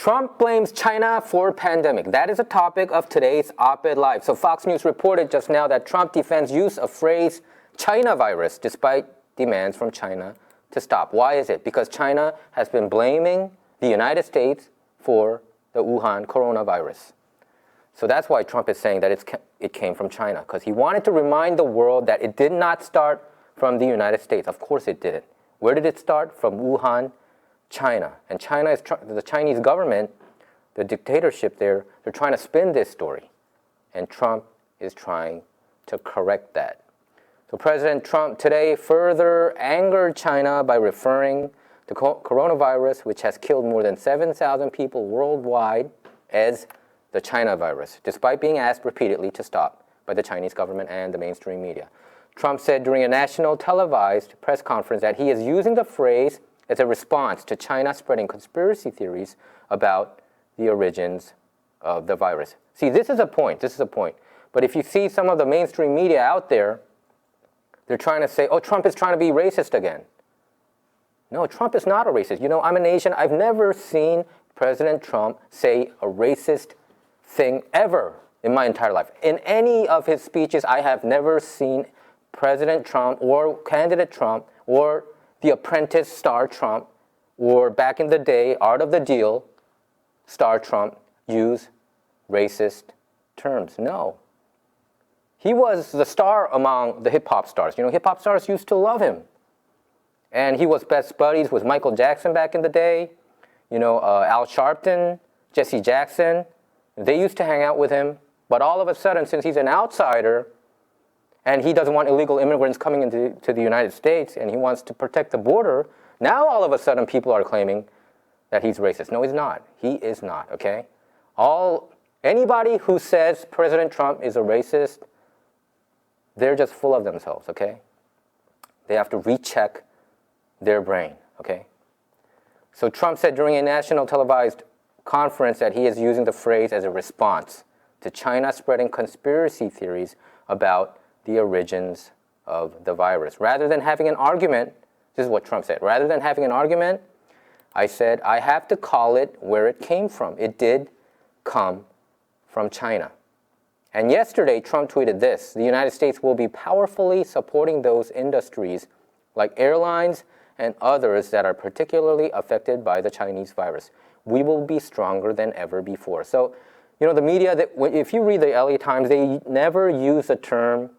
Trump blames China for pandemic. That is the topic of today's op-ed live. So Fox News reported just now that Trump defends use of phrase China virus despite demands from China to stop. Why is it? Because China has been blaming the United States for the Wuhan coronavirus. So that's why Trump is saying that it came from China, because he wanted to remind the world that it did not start from the United States. Of course it didn't. Where did it start? From Wuhan, China. And China is the Chinese government, the dictatorship there, they're trying to spin this story. And Trump is trying to correct that. So President Trump today further angered China by referring to coronavirus, which has killed more than 7,000 people worldwide, as the China virus, despite being asked repeatedly to stop by the Chinese government and the mainstream media. Trump said during a national televised press conference that he is using the phrase as a response to China spreading conspiracy theories about the origins of the virus. See, this is a point. But if you see some of the mainstream media out there, they're trying to say, oh, Trump is trying to be racist again. No, Trump is not a racist. You know, I'm an Asian. I've never seen President Trump say a racist thing ever in my entire life. In any of his speeches, I have never seen President Trump or candidate Trump or the Apprentice star Trump or back in the day, Art of the Deal star Trump use racist terms. No. He was the star among the hip-hop stars. You know, hip-hop stars used to love him. And he was best buddies with Michael Jackson back in the day. You know, Al Sharpton, Jesse Jackson. They used to hang out with him, but all of a sudden, since he's an outsider, and he doesn't want illegal immigrants coming into the United States, and he wants to protect the border, now all of a sudden people are claiming that he's racist. No, he's not. He is not, okay? Anybody who says President Trump is a racist, they're just full of themselves, okay? They have to recheck their brain, okay? So Trump said during a national televised conference that he is using the phrase as a response to China spreading conspiracy theories about the origins of the virus. Rather than having an argument, this is what Trump said, rather than having an argument, I said, I have to call it where it came from. It did come from China. And yesterday, Trump tweeted this: the United States will be powerfully supporting those industries like airlines and others that are particularly affected by the Chinese virus. We will be stronger than ever before. So, you know, the media, if you read the LA Times, they never use the term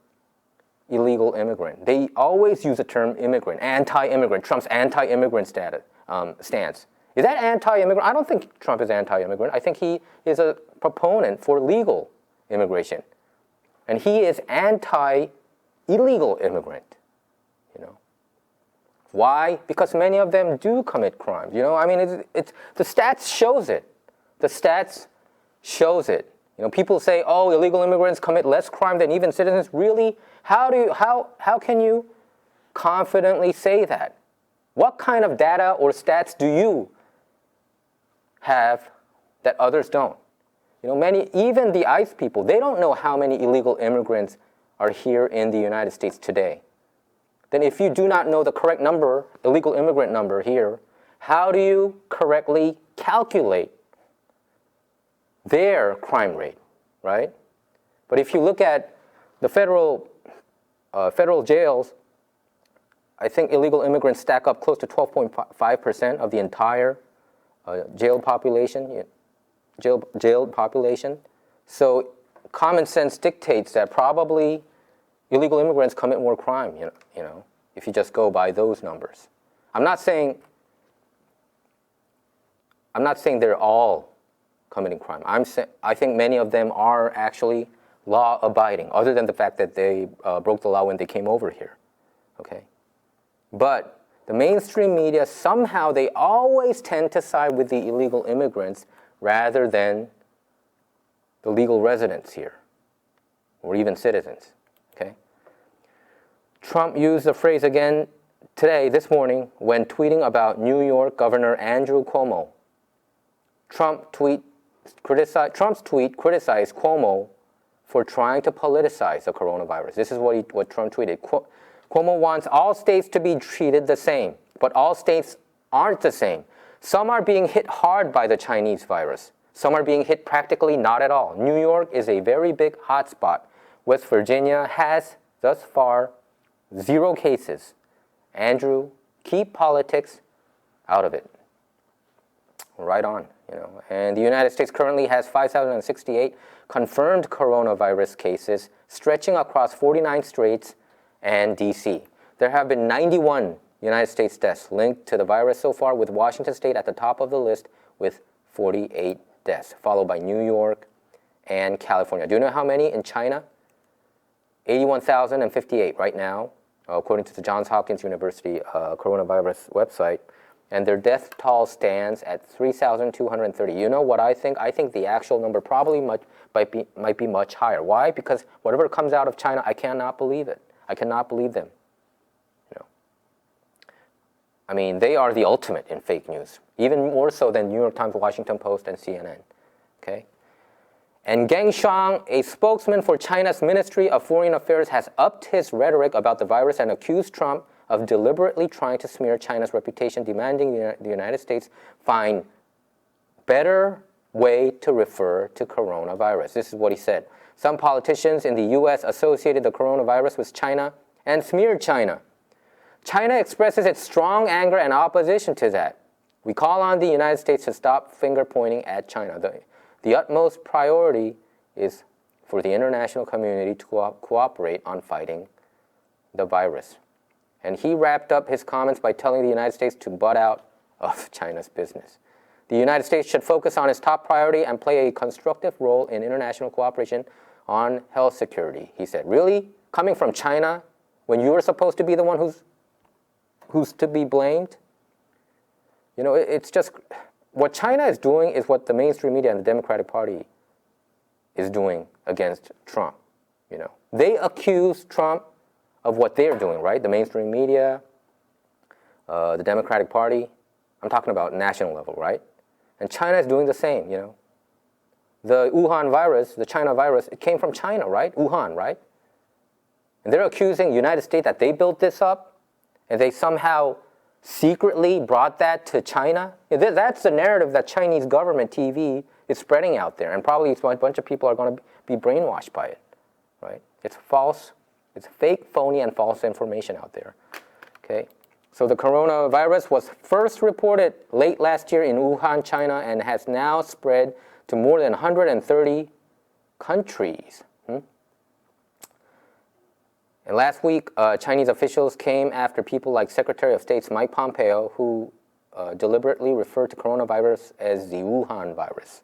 illegal immigrant. They always use the term immigrant, anti-immigrant, Trump's anti-immigrant stance. Is that anti-immigrant? I don't think Trump is anti-immigrant. I think he is a proponent for legal immigration. And he is anti-illegal immigrant, you know. Why? Because many of them do commit crimes. You know, I mean, it's the stats shows it. The stats shows it. You know, people say, oh, illegal immigrants commit less crime than even citizens. Really? How can you confidently say that? What kind of data or stats do you have that others don't? You know, even the ICE people, they don't know how many illegal immigrants are here in the United States today. Then if you do not know the correct number, illegal immigrant number here, how do you correctly calculate their crime rate, right? But if you look at the federal jails, I think illegal immigrants stack up close to 12.5% of the entire jail population. So common sense dictates that probably illegal immigrants commit more crime, you know, if you just go by those numbers. I'm not saying they're all committing crime. I think many of them are actually law-abiding, other than the fact that they broke the law when they came over here, okay? But the mainstream media, somehow they always tend to side with the illegal immigrants rather than the legal residents here, or even citizens, okay? Trump used the phrase again this morning, when tweeting about New York Governor Andrew Cuomo. Trump's tweet criticized Cuomo for trying to politicize the coronavirus. This is what Trump tweeted. Cuomo wants all states to be treated the same, but all states aren't the same. Some are being hit hard by the Chinese virus. Some are being hit practically not at all. New York is a very big hotspot. West Virginia has, thus far, 0 cases. Andrew, keep politics out of it. Right on, And the United States currently has 5,068 confirmed coronavirus cases stretching across 49 states and D.C. There have been 91 United States deaths linked to the virus so far, with Washington State at the top of the list with 48 deaths, followed by New York and California. Do you know how many in China? 81,058 right now, according to the Johns Hopkins University coronavirus website. And their death toll stands at 3,230. You know what I think? I think the actual number probably might be much higher. Why? Because whatever comes out of China, I cannot believe it. I cannot believe them. I mean, they are the ultimate in fake news, even more so than New York Times, Washington Post, and CNN. Okay? And Geng Shuang, a spokesman for China's Ministry of Foreign Affairs, has upped his rhetoric about the virus and accused Trump of deliberately trying to smear China's reputation, demanding the United States find better way to refer to coronavirus. This is what he said. Some politicians in the U.S. associated the coronavirus with China and smeared China. China expresses its strong anger and opposition to that. We call on the United States to stop finger-pointing at China. The utmost priority is for the international community to cooperate on fighting the virus. And he wrapped up his comments by telling the United States to butt out of China's business. The United States should focus on its top priority and play a constructive role in international cooperation on health security, he said. Really? Coming from China when you're supposed to be the one who's to be blamed? It's just, what China is doing is what the mainstream media and the Democratic Party is doing against Trump. They accuse Trump of what they're doing, right? The mainstream media, the Democratic Party. I'm talking about national level, right? And China is doing the same, The Wuhan virus, the China virus, it came from China, right? Wuhan, right? And they're accusing the United States that they built this up, and they somehow secretly brought that to China. That's the narrative that Chinese government TV is spreading out there, and probably a bunch of people are going to be brainwashed by it, right? It's false. It's fake, phony, and false information out there, okay? So the coronavirus was first reported late last year in Wuhan, China, and has now spread to more than 130 countries. And last week, Chinese officials came after people like Secretary of State's Mike Pompeo, who deliberately referred to coronavirus as the Wuhan virus.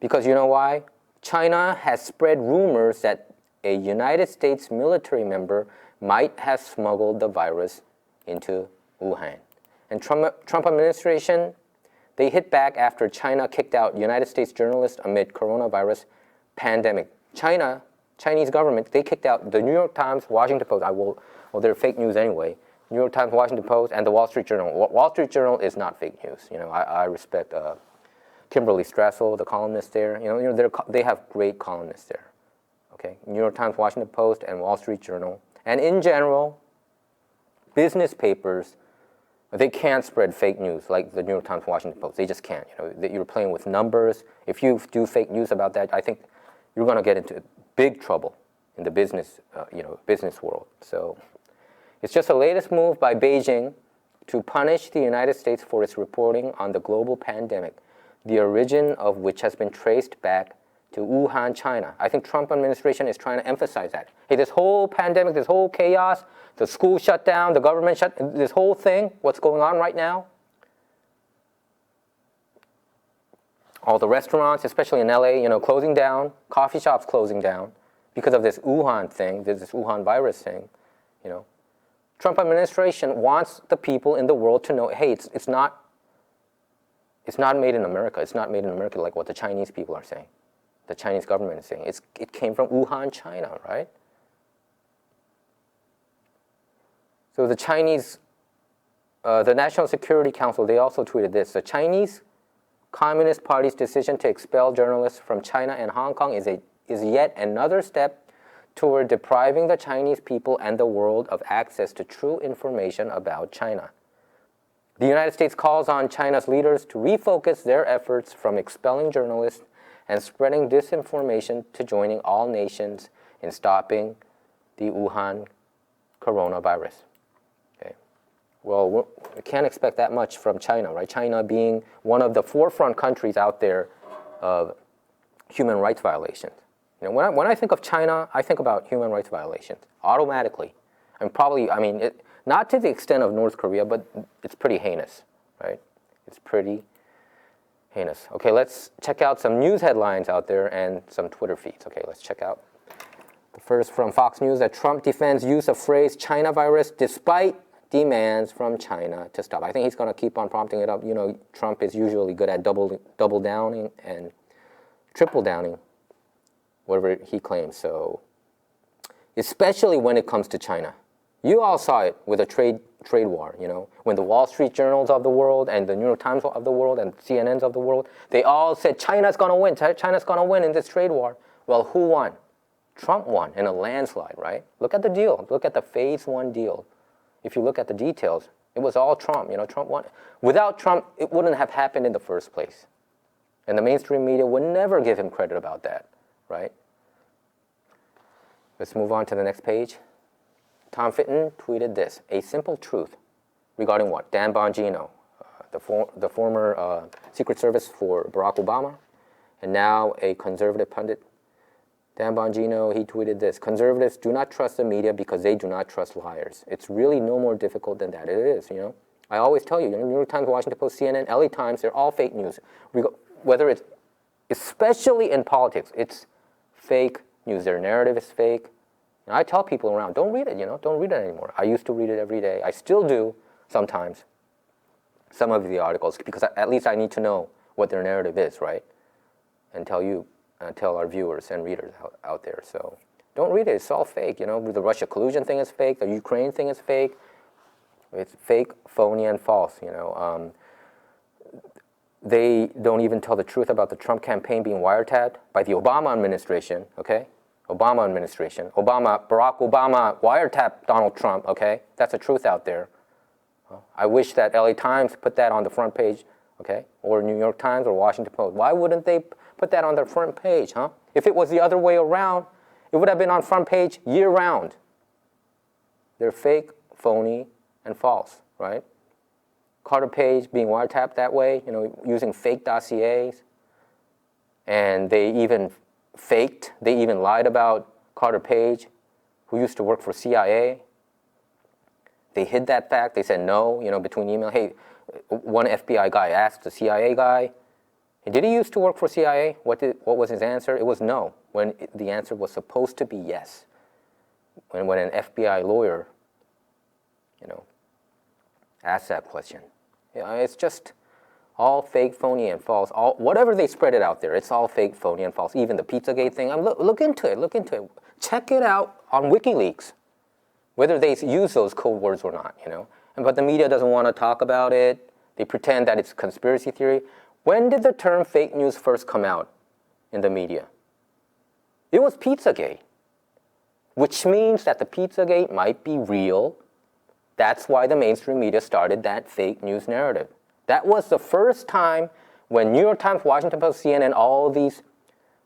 Because you know why? China has spread rumors that a United States military member might have smuggled the virus into Wuhan. And Trump administration, they hit back after China kicked out United States journalists amid coronavirus pandemic. Chinese government, they kicked out the New York Times, Washington Post. They're fake news anyway. New York Times, Washington Post, and the Wall Street Journal. Wall Street Journal is not fake news. I respect Kimberly Strassel, the columnist there. They have great columnists there. Okay, New York Times, Washington Post, and Wall Street Journal. And in general, business papers, they can't spread fake news like the New York Times, Washington Post. They just can't. You're playing with numbers. If you do fake news about that, I think you're going to get into big trouble in the business world. So it's just the latest move by Beijing to punish the United States for its reporting on the global pandemic, the origin of which has been traced back to Wuhan, China. I think Trump administration is trying to emphasize that. Hey, this whole pandemic, this whole chaos, the school shut down, the government shut, this whole thing, what's going on right now, all the restaurants, especially in LA, closing down, coffee shops closing down because of this Wuhan thing, this Wuhan virus thing, Trump administration wants the people in the world to know, hey, it's not made in America. It's not made in America like what the Chinese people are saying. The Chinese government is saying. It came from Wuhan, China, right? So the Chinese, the National Security Council, they also tweeted this. The Chinese Communist Party's decision to expel journalists from China and Hong Kong is yet another step toward depriving the Chinese people and the world of access to true information about China. The United States calls on China's leaders to refocus their efforts from expelling journalists and spreading disinformation to joining all nations in stopping the Wuhan coronavirus. Okay. Well, we can't expect that much from China, right? China being one of the forefront countries out there of human rights violations. You know, when I think of China, I think about human rights violations automatically. Not to the extent of North Korea, but it's pretty heinous, right? It's pretty heinous. Okay, let's check out some news headlines out there and some Twitter feeds. Okay, let's check out. The first from Fox News, that Trump defends use of phrase China virus despite demands from China to stop. I think he's going to keep on prompting it up. You know, Trump is usually good at double downing and triple downing, whatever he claims. So, especially when it comes to China. You all saw it with a trade war, you know, when the Wall Street Journals of the world and the New York Times of the world and CNNs of the world, they all said China's going to win. China's going to win in this trade war. Well, who won? Trump won in a landslide, right? Look at the deal. Look at the phase 1 deal. If you look at the details, it was all Trump. You know, Trump won. Without Trump, it wouldn't have happened in the first place. And the mainstream media would never give him credit about that, right? Let's move on to the next page. Tom Fitton tweeted this, a simple truth regarding what? Dan Bongino, the former Secret Service for Barack Obama, and now a conservative pundit. Dan Bongino, he tweeted this, conservatives do not trust the media because they do not trust liars. It's really no more difficult than that. It is, you know. I always tell you, New York Times, Washington Post, CNN, LA Times, they're all fake news. Whether it's, especially in politics, it's fake news. Their narrative is fake. And I tell people around, don't read it, you know, don't read it anymore. I used to read it every day. I still do sometimes, some of the articles, because at least I need to know what their narrative is, right? And tell our viewers and readers out there. So don't read it. It's all fake, you know. The Russia collusion thing is fake. The Ukraine thing is fake. It's fake, phony, and false, you know. They don't even tell the truth about the Trump campaign being wiretapped by the Obama administration, okay? Obama administration. Barack Obama wiretapped Donald Trump, okay? That's the truth out there. I wish that LA Times put that on the front page, okay? Or New York Times or Washington Post. Why wouldn't they put that on their front page, huh? If it was the other way around, it would have been on front page year-round. They're fake, phony, and false, right? Carter Page being wiretapped that way, you know, using fake dossiers. And they even lied about Carter Page, who used to work for CIA. They hid that fact. They said no, you know, between email. Hey, one FBI guy asked the CIA guy, did he used to work for CIA? What was his answer? It was no, when the answer was supposed to be yes. When an FBI lawyer, you know, asked that question. You know, it's just all fake, phony, and false. Whatever they spread it out there, it's all fake, phony, and false. Even the Pizzagate thing. Look into it. Check it out on WikiLeaks, whether they use those code words or not, you know. But the media doesn't want to talk about it. They pretend that it's a conspiracy theory. When did the term fake news first come out in the media? It was Pizzagate, which means that the Pizzagate might be real. That's why the mainstream media started that fake news narrative. That was the first time when New York Times, Washington Post, CNN, all these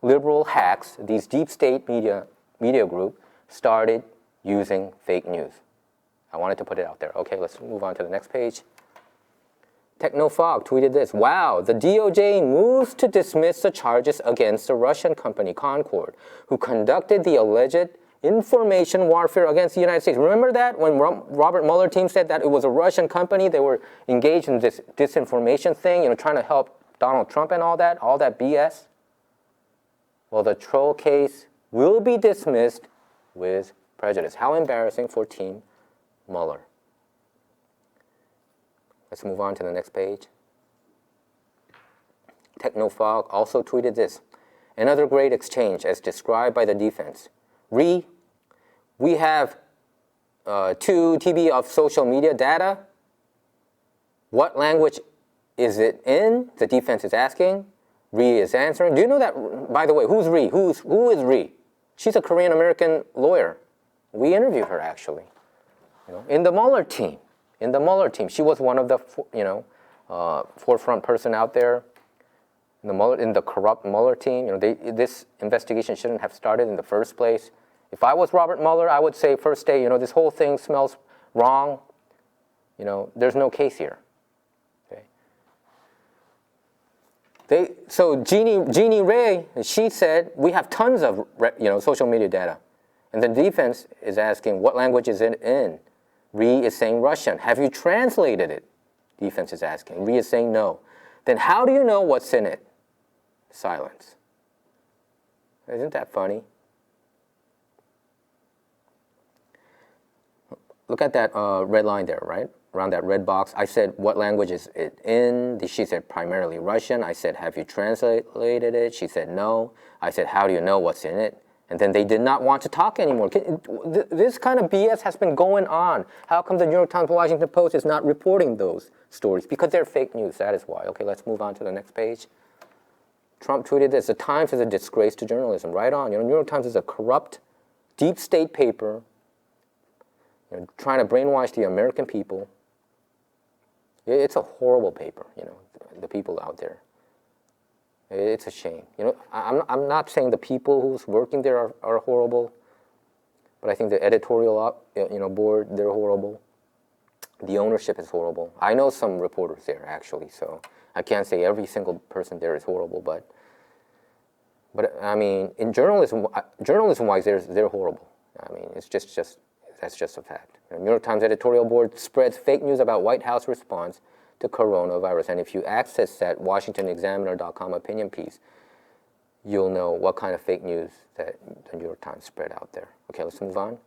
liberal hacks, these deep state media group started using fake news. I wanted to put it out there. Okay, let's move on to the next page. TechnoFog tweeted this, wow, the DOJ moves to dismiss the charges against the Russian company Concord, who conducted the alleged information warfare against the United States. Remember that when Robert Mueller team said that it was a Russian company, they were engaged in this disinformation thing, you know, trying to help Donald Trump and all that BS? Well, the troll case will be dismissed with prejudice. How embarrassing for Team Mueller. Let's move on to the next page. TechnoFog also tweeted this. Another great exchange as described by the defense. We have 2 TB of social media data. What language is it in? The defense is asking. Ree is answering. Do you know that, by the way, who's Ree? Who is Ree? She's a Korean-American lawyer. We interviewed her, actually, you know, in the Mueller team. in the Mueller team. She was one of the, forefront person out there in the corrupt Mueller team. This investigation shouldn't have started in the first place. If I was Robert Mueller, I would say first day, this whole thing smells wrong. There's no case here. Okay. So Jeannie Ray, she said, we have tons of social media data. And the defense is asking, what language is it in? Rhee is saying Russian. Have you translated it? Defense is asking. Rhee is saying no. Then how do you know what's in it? Silence. Isn't that funny? Look at that red line there, right? Around that red box. I said, what language is it in? She said, primarily Russian. I said, have you translated it? She said, no. I said, how do you know what's in it? And then they did not want to talk anymore. This kind of BS has been going on. How come the New York Times, Washington Post is not reporting those stories? Because they're fake news, that is why. Okay, let's move on to the next page. Trump tweeted this, the Times is a disgrace to journalism. Right on. New York Times is a corrupt, deep state paper, trying to brainwash the American people. It's a horrible paper, the people out there. It's a shame. I'm not saying the people who's working there are horrible, but I think the editorial board, they're horrible. The ownership is horrible. I know some reporters there, actually, so I can't say every single person there is horrible, but I mean, in journalism-wise, they're horrible. I mean, that's just a fact. The New York Times editorial board spreads fake news about White House response to coronavirus. And if you access that WashingtonExaminer.com opinion piece, you'll know what kind of fake news that the New York Times spread out there. Okay, let's move on.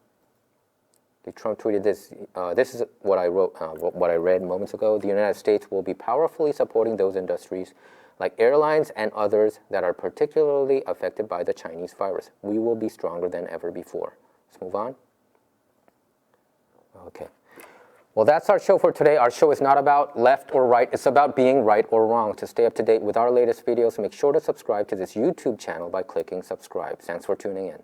Trump tweeted this. This is what I wrote, what I read moments ago. The United States will be powerfully supporting those industries like airlines and others that are particularly affected by the Chinese virus. We will be stronger than ever before. Let's move on. Okay. Well, that's our show for today. Our show is not about left or right. It's about being right or wrong. To stay up to date with our latest videos, make sure to subscribe to this YouTube channel by clicking subscribe. Thanks for tuning in.